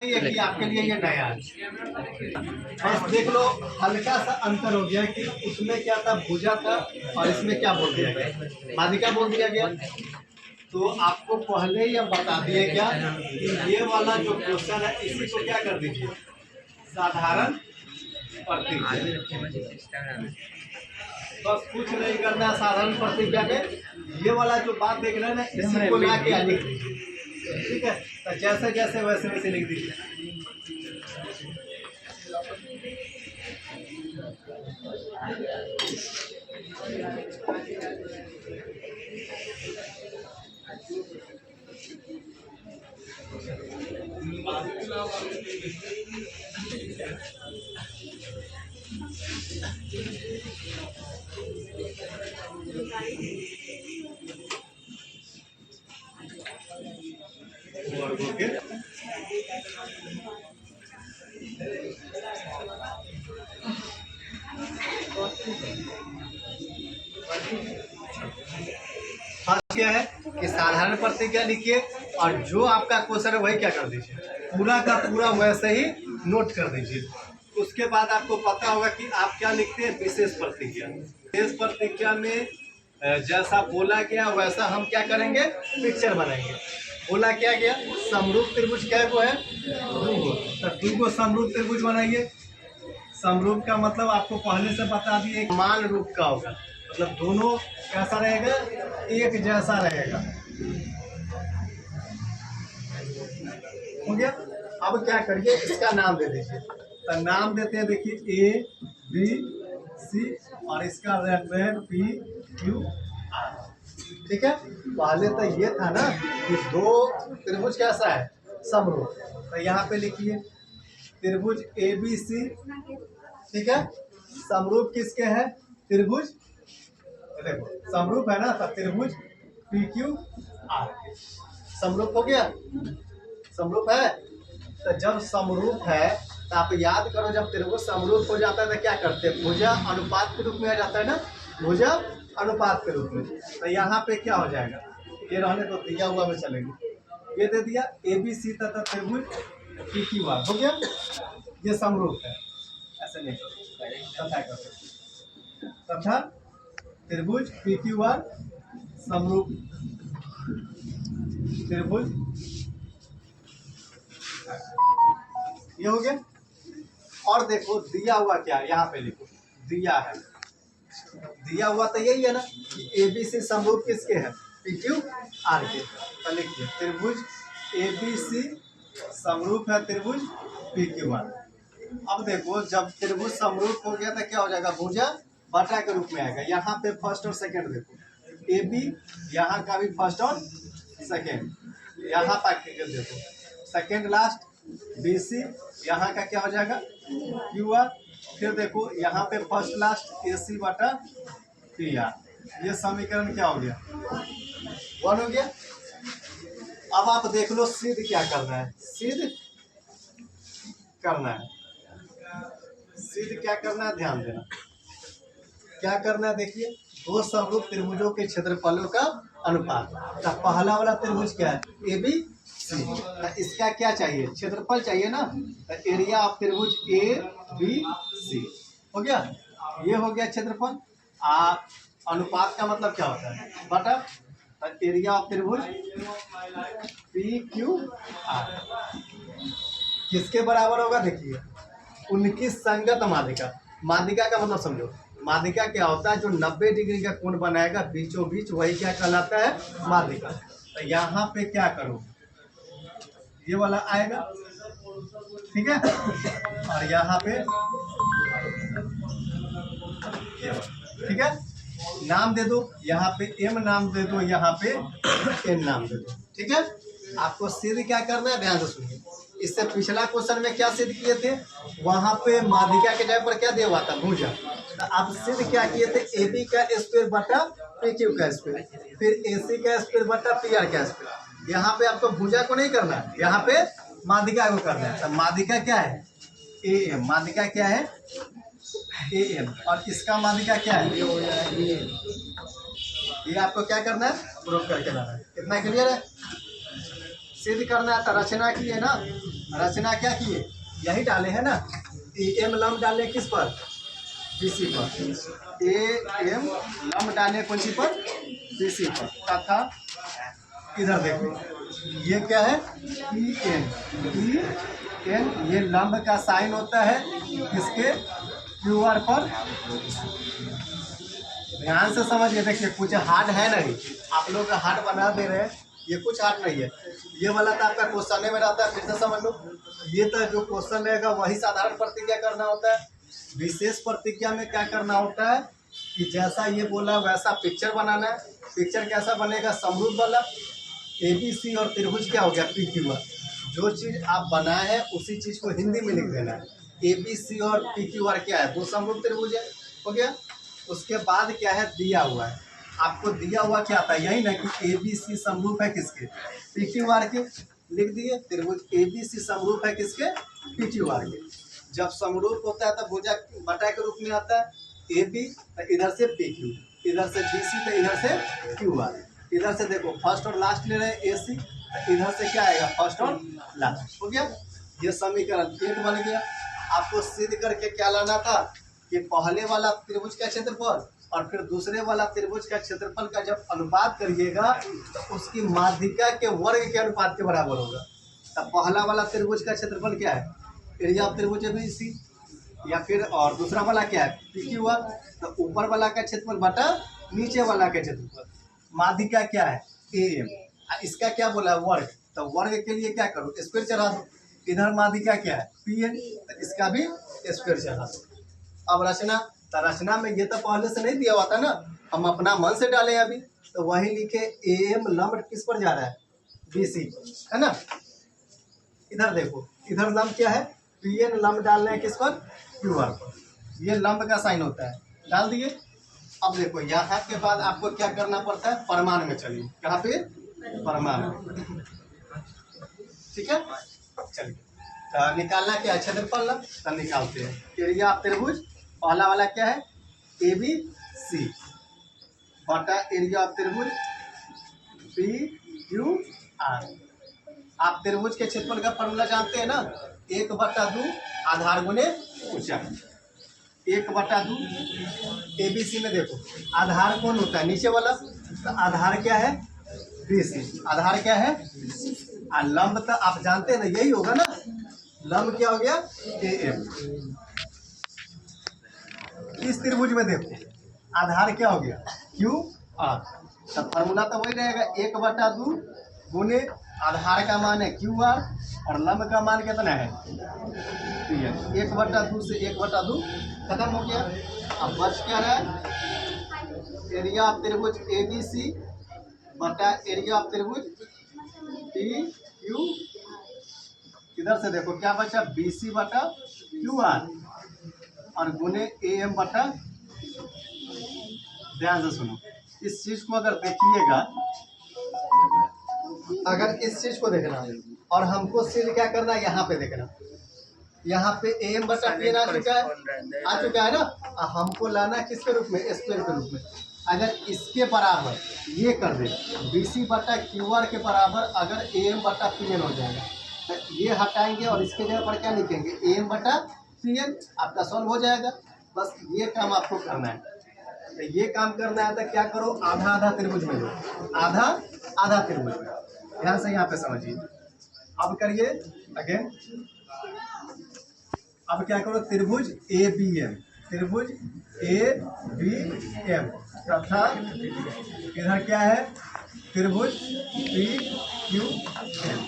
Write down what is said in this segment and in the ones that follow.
ये कि आपके लिए ये नया है। बस देख लो हल्का सा अंतर हो गया कि उसमें क्या था, भुजा था, और इसमें क्या बोल दिया गया, मादिका बोल दिया गया। तो आपको पहले ही हम बता दिए क्या कि ये वाला जो क्वेश्चन है इसी को क्या कर दीजिए, साधारण प्रतिज्ञा। बस कुछ नहीं करना है साधारण प्रतिज्ञा में। ये वाला जो बात देख रहे हैं ना, इसी को ला के लिख दीजिए। ठीक है, तो जैसे जैसे वैसे वैसे लिख दीजिए। फर्स्ट क्या है कि साधारण प्रतिज्ञा लिखिए, और जो आपका क्वेश्चन है वही क्या कर दीजिए, पूरा का पूरा वैसे ही नोट कर दीजिए। उसके बाद आपको पता होगा कि आप क्या लिखते हैं, विशेष प्रतिज्ञा। विशेष प्रतिज्ञा में जैसा बोला गया वैसा हम क्या करेंगे, पिक्चर बनाएंगे। बोला क्या गया, समरूप त्रिभुज क्या वो है, दूगो, तो दूगो समरूप त्रिभुज बनाइए। समरूप का मतलब आपको पहले से बता दिए, समान रूप का होगा, मतलब दोनों कैसा रहेगा, एक जैसा रहेगा। हो गया। अब क्या करिए, इसका नाम दे दीजिए। तो नाम देते हैं, देखिए ए बी सी, और इसका रेफरेंस पी क्यू आर। ठीक है, पहले तो ये था ना कि दो त्रिभुज कैसा है, समरूप। तो यहाँ पे लिखिए त्रिभुज ए बी सी। ठीक है, समरूप किसके हैं, त्रिभुज, देखो समरूप है ना, तो त्रिभुज पी क्यू आर समरूप हो गया। समरूप है, तो जब समरूप है तो आप याद करो, जब त्रिभुज समरूप हो जाता है तो क्या करते हैं, भुजा अनुपात के रूप में आ जाता है ना, भुजा अनुपात के रूप में। तो यहाँ पे क्या हो जाएगा, ये रहने तो दिया हुआ में चलेंगे, ये दे दिया ए बी सी तथा त्रिभुज पी क्यू आर हो गया, ये समरूप है। ऐसे नहीं तथा त्रिभुज पी क्यू आर समरूप त्रिभुज, ये हो गया। और देखो दिया हुआ क्या है, यहाँ पे लिखो दिया है, दिया हुआ तो यही है ना कि ए बी सी समरूप किसके हैं, पी क्यू आर के। तो लिखिए त्रिभुज ए बी सी समरूप है त्रिभुज पी क्यू आर। अब देखो जब त्रिभुज समरूप हो गया तो क्या हो जाएगा, भुजा बटा के रूप में आएगा। यहाँ पे फर्स्ट और सेकंड देखो, ए बी यहाँ का भी फर्स्ट और सेकंड, यहाँ तक देखो सेकंड लास्ट, बी सी यहाँ का क्या हो जाएगा, क्यू आर। फिर देखो यहाँ पे फर्स्ट लास्ट, ए सी बटा पी आर। ये समीकरण क्या हो गया, 1 हो गया। अब आप देख लो सिद्ध क्या करना है, सिद्ध करना है, सिद्ध क्या करना है, ध्यान देना क्या करना है। देखिए दो समरूप त्रिभुजों के क्षेत्रफलों का अनुपात। तो पहला वाला त्रिभुज क्या है, ए बी सी, तो इसका क्या चाहिए, क्षेत्रफल चाहिए ना, तो एरिया ऑफ त्रिभुज ए बी सी हो गया, ये हो गया क्षेत्रफल। अनुपात का मतलब क्या होता है, बटा, तो एरिया ऑफ त्रिभुज पी क्यू आर किसके बराबर होगा, देखिए उनकी संगत माध्यिका। माध्यिका का मतलब समझो, माध्यिका क्या होता है, जो 90 डिग्री का कोण बनाएगा बीचों बीच, वही क्या कहलाता है, माध्यिका। तो यहाँ पे क्या करो, ये वाला आएगा, ठीक है, और यहाँ पे ये वाला, ठीक है, नाम दे दो, यहाँ पे एम नाम दे दो, यहाँ पे एन नाम दे दो। ठीक है, आपको सिद्ध क्या करना है, ध्यान से सुनिए। इससे पिछला क्वेश्चन में क्या सिद्ध किए थे, वहां पे माध्यिका के जगह पर क्या दिया हुआ था, भुजा। तो आप सिद्ध क्या किए थे, ए बी का स्क्वायर बटा पी क्यू का स्क्वायर, फिर ए सी का स्क्वायर बटा पी आर का स्क्वायर। यहाँ पे आपको भुजा को नहीं करना है, यहाँ पे माध्यिका को करना है। तो माध्यिका क्या है, ए एम, माध्यिका क्या है, ए एम, और इसका माध्यिका क्या है, ये आपको क्या करना है, प्रूफ करके लाना है। कितना क्लियर है, सिद्ध करना है, तो रचना की है ना, रचना क्या किए, यही डाले हैं ना, एम लम्ब डाले किस पर, बीसी पर, एम लम्ब डाले कौन सी पर, बीसी पर, तथा इधर देखो ये क्या है, ई एन, ये लंब का साइन होता है किसके, क्यू आर पर। ध्यान से समझिए, देखिए कुछ हार्ड है नहीं, आप लोग हार्ड बना दे रहे हैं, ये कुछ हार्ड नहीं है। ये वाला तो आपका क्वेश्चन में रहता है, फिर से समझ लो, ये तो जो क्वेश्चन रहेगा वही साधारण प्रतिज्ञा करना होता है। विशेष प्रतिज्ञा में क्या करना होता है कि जैसा ये बोला वैसा पिक्चर बनाना है। पिक्चर कैसा बनेगा, समरूप वाला। ABC और त्रिभुज क्या हो गया, PQR। जो चीज़ आप बनाए हैं उसी चीज़ को हिंदी में लिख देना है। ABC और PQR क्या है, दो समरूप त्रिभुज है, हो गया। उसके बाद क्या है, दिया हुआ है, आपको दिया हुआ क्या आता है, यही ना कि ABC समरूप है किसके, PQR के, लिख दिए। त्रिभुज ABC समरूप है किसके, PQR के। जब समरूप होता है तो भुजा बटा के रूप में आता है, AB तो इधर से PQ, इधर से BC तो इधर से QR। इधर से देखो फर्स्ट और लास्ट ले रहे हैं AC, तो इधर से क्या आएगा, फर्स्ट और लास्ट, हो गया। ये समीकरण 1 बन गया। आपको सिद्ध करके क्या लाना था कि पहले वाला त्रिभुज का क्षेत्रफल और फिर दूसरे वाला त्रिभुज का क्षेत्रफल का जब अनुपात करिएगा तो उसकी माध्यिका के वर्ग के अनुपात के बराबर होगा। तब पहला वाला त्रिभुज का क्षेत्रफल क्या है, एरिया ऑफ त्रिभुज ABC, या फिर और दूसरा वाला क्या है, PQR। तो ऊपर वाला का क्षेत्रफल बटा नीचे वाला का क्षेत्रफल, माध्यिका क्या है, AM। इसका क्या बोला है, वर्ग। तो वर्ग के लिए क्या करो, स्क्वायर चढ़ा दो। इधर माध्यिका क्या है, PN, तो इसका भी स्क्वायर चढ़ा दो। अब रचना, तो रचना में ये तो पहले से नहीं दिया हुआ था ना, हम अपना मन से डाले अभी, तो वही लिखे AM लंब किस पर जा रहा है, BC, है ना। इधर देखो, इधर लंब क्या है, PN लंब डालना है किस पर, QR पर। ये लंब का साइन होता है, डाल दिए। अब देखो यहाँ के बाद आपको क्या करना पड़ता है, परमाणु में चलिए, कहाँ पे, परमाणु, ठीक है। चलिए तो निकालना क्या है, क्षेत्रफल, तो निकालते हैं। एरिया ऑफ त्रिभुज पहला वाला क्या है, ABC बटा एरिया ऑफ त्रिभुज PQR। आप त्रिभुज के क्षेत्रफल का फॉर्मूला जानते हैं ना, 1/2 आधार गुने ऊंचाई, 1/2। ABC में देखो आधार कौन होता है, नीचे वाला, तो आधार क्या है, BC, आधार क्या है, और लंब तो आप जानते हैं ना, यही होगा ना, लंब क्या हो गया, AM। इस त्रिभुज में देखो आधार क्या हो गया, QR। तो फॉर्मूला तो वही रहेगा, 1/2 गुने आधार का मान है QR और लंब का मान कितना है, 1/2 से 1/2 खत्म हो गया। अब बच क्या रहा है, एरिया ऑफ त्रिभुज ABC बटा एरिया ऑफ त्रिभुज PQ। इधर से देखो क्या बचा, BC बटा QR और गुने AM बटा, ध्यान से सुनो, इस चीज को अगर देखिएगा, अगर इस चीज को देखना और हमको सिर्फ क्या करना है, यहाँ पे देखना, यहाँ पे AM बटा PN आ चुका है ना, हमको लाना किसके रूप में, स्क्वायर के रूप में। अगर इसके बराबर ये कर दे, BC बटा QR के बराबर अगर AM बटा PN हो जाएगा, तो ये हटाएंगे और इसके जगह पर क्या लिखेंगे, AM बटा PN, आपका सॉल्व हो जाएगा। बस ये काम आपको करना है। तो ये काम करना है तो क्या करो, आधा आधा त्रिभुज में लो, आधा आधा त्रिभुज में, ध्यान से यहाँ पे समझिए। अब करिए अगेन, अब क्या करो, त्रिभुज ABM, त्रिभुज ABM तथा इधर क्या है, त्रिभुज PQM,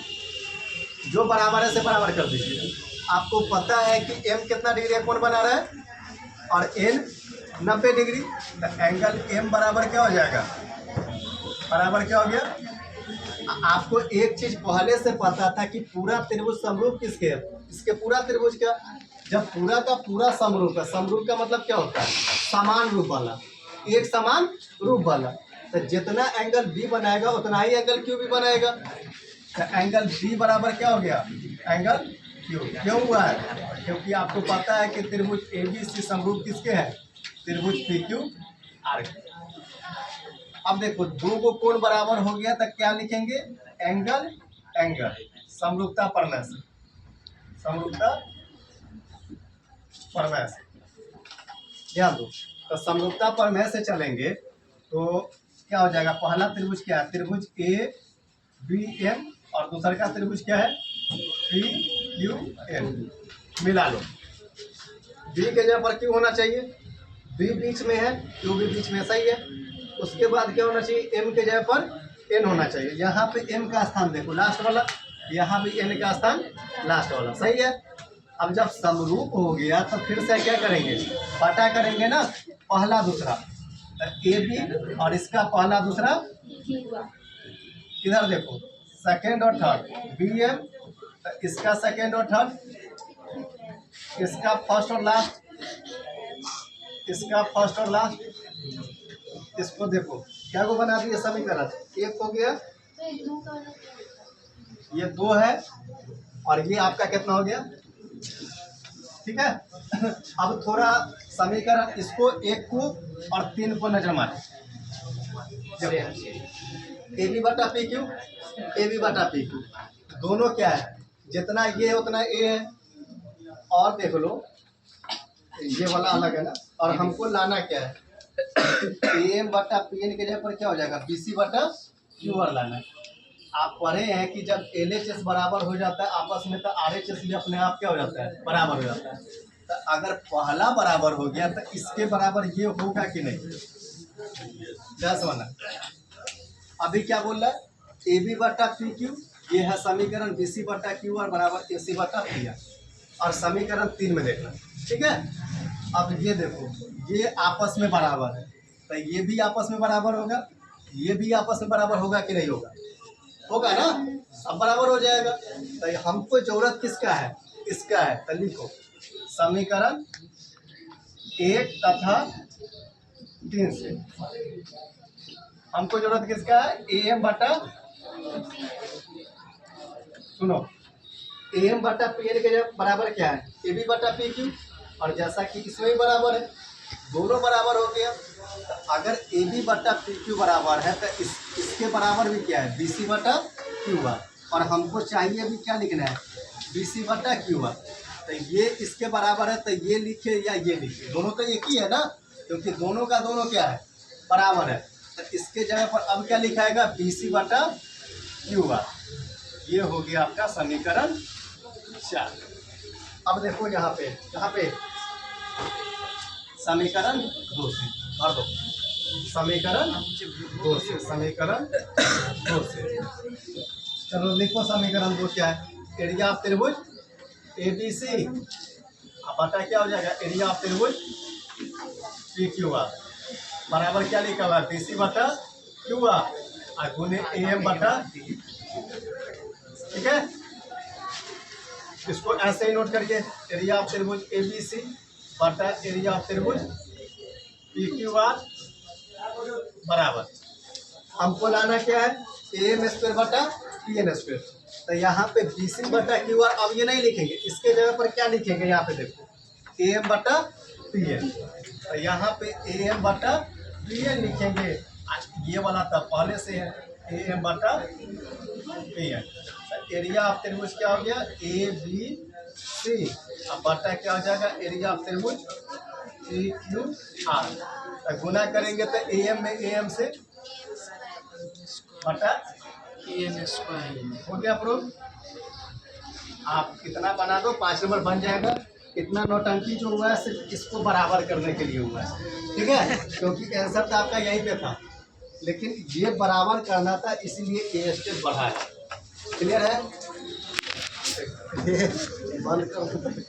जो बराबर है से बराबर कर दीजिए। आपको पता है कि M कितना डिग्री है, कौन बना रहा है, और N 90 डिग्री, तो एंगल M बराबर क्या हो जाएगा, बराबर क्या हो गया। आपको एक चीज पहले से पता था कि पूरा त्रिभुज समरूप किसके है, इसके पूरा त्रिभुज का। जब पूरा का पूरा समरूप है, समरूप का मतलब क्या होता है, समान रूप वाला, एक समान रूप वाला, तो जितना एंगल B बनाएगा उतना ही एंगल Q भी बनाएगा। तो एंगल B बराबर क्या हो गया, एंगल Q। क्यों हुआ है, क्योंकि आपको पता है कि त्रिभुज ABC समरूप किसके है, त्रिभुज PQR। अब देखो दो को कोण बराबर हो गया तो क्या लिखेंगे, एंगल एंगल, समरूपता पढ़ने से। समरूपता प्रमेय से। ध्यान दो, तो समरूपता प्रमेय से चलेंगे तो क्या हो जाएगा, पहला त्रिभुज क्या है, त्रिभुज ए बी एन, और दूसरा का त्रिभुज क्या है, पी क्यू एन। मिला लो, बी के जगह पर क्यू होना चाहिए, बी बीच में है, क्यू भी बीच में, सही है। उसके बाद क्या होना चाहिए, एम के जगह पर एन होना चाहिए। यहाँ पे एम का स्थान देखो लास्ट वाला, यहाँ भी एन का स्थान लास्ट वाला, सही है। अब जब समरूप हो गया तो फिर से क्या करेंगे, पता करेंगे ना, पहला दूसरा, ए बी और इसका पहला दूसरा, इधर देखो सेकेंड और थर्ड, बी एम, इसका सेकेंड और थर्ड, इसका फर्स्ट और लास्ट, इसका फर्स्ट और लास्ट। इसको देखो क्या को बना दिया समीकरण, एक हो गया, ये दो है, और ये आपका कितना हो गया, ठीक है। अब थोड़ा समीकरण इसको एक को और तीन को नजर मारे, ए बी बटा पी क्यू, ए बी बटा पी क्यू, दोनों क्या है, जितना ये है उतना ए है। और देख लो ये वाला अलग है ना, और हमको लाना क्या है, ए एम बटा पी एन के जगह पर क्या हो जाएगा, बी सी बटा क्यू आर लाना है। आप पढ़े हैं कि जब एल एच एस बराबर हो जाता है आपस में, तो आर एच एस भी अपने आप क्या हो जाता है, बराबर हो जाता है। तो अगर पहला बराबर हो गया तो इसके बराबर ये होगा कि नहीं, क्या समझना। अभी क्या बोल रहा है, ए बी बटा पी क्यू, ये है समीकरण, बी सी बटा क्यू आर बराबर ए सी बटा पी आर, और समीकरण 3 में देखना, ठीक है। अब ये देखो, ये आपस में बराबर है, तो ये भी आपस में बराबर होगा, ये भी आपस में बराबर होगा कि नहीं होगा, होगा ना, सब बराबर हो जाएगा। तो हमको जरूरत किसका है, इसका है, तो लिखो समीकरण 1 तथा 3 से हमको जरूरत किसका है, ए एम बटा, सुनो, ए एम बटा पी एन के बराबर क्या है, ए बी बटा पी क्यू, और जैसा कि इसमें भी बराबर है, दोनों बराबर हो गया। तो अगर ए बी बटा पी क्यू बराबर है तो इसके बराबर भी क्या है, बी सी बटा क्यू आर, और हमको चाहिए भी क्या लिखना है, बी सी बटा क्यू आर। तो ये इसके बराबर है, तो ये लिखे या ये लिखे, दोनों तो एक ही है ना, क्योंकि दोनों का दोनों क्या है, बराबर है। तो इसके जगह पर अब क्या लिखाएगा, बी सी बटा क्यू आर। ये हो गया आपका समीकरण 4। अब देखो यहाँ पे समीकरण 2 से भर दो, समीकरण 2 से, समीकरण 2 से चलो लिखो समीकरण 2 क्या है, एरिया ऑफ त्रिभुज ए बी सी बटा क्या हो जाएगा, एरिया ऑफ त्रिभुज पी क्यू आर बराबर क्या लिखा हुआ है, बी सी बटा क्यू आर और गुने ए एम बटा, ठीक है। इसको ऐसे ही नोट करके, एरिया ऑफ त्रिभुज ए बी सी बटा एरिया ऑफ त्रिभुज पी क्यू आर बराबर, हमको लाना क्या है, ए एम स्क्वायर बटा पी एन स्क्वायर। तो यहाँ पे बी सी बटा क्यू आर, अब ये नहीं लिखेंगे, इसके जगह पर क्या लिखेंगे, यहाँ पे देखो ए एम बटा पी एन, तो यहाँ पे ए एम बटा पी एन लिखेंगे। ये वाला तो पहले से है, ए एम बटा पी एन। एरिया ऑफ त्रिभुज क्या हो गया, ए बी सी, अब बटा क्या हो जाएगा, एरिया ऑफ त्रिभुज पी क्यू आर। तो गुना करेंगे तो ए एम में ए एम से बटा ए एम स्क्वायर हो गया प्रूफ। आप कितना बना दो, 5 नंबर बन जाएगा। इतना नौटंकी जो हुआ है सिर्फ इसको बराबर करने के लिए हुआ है, ठीक है, क्योंकि आंसर तो आपका यहीं पे था, लेकिन ये बराबर करना था, इसीलिए ए स्टेप बढ़ा है। क्लियर है, बंद कर।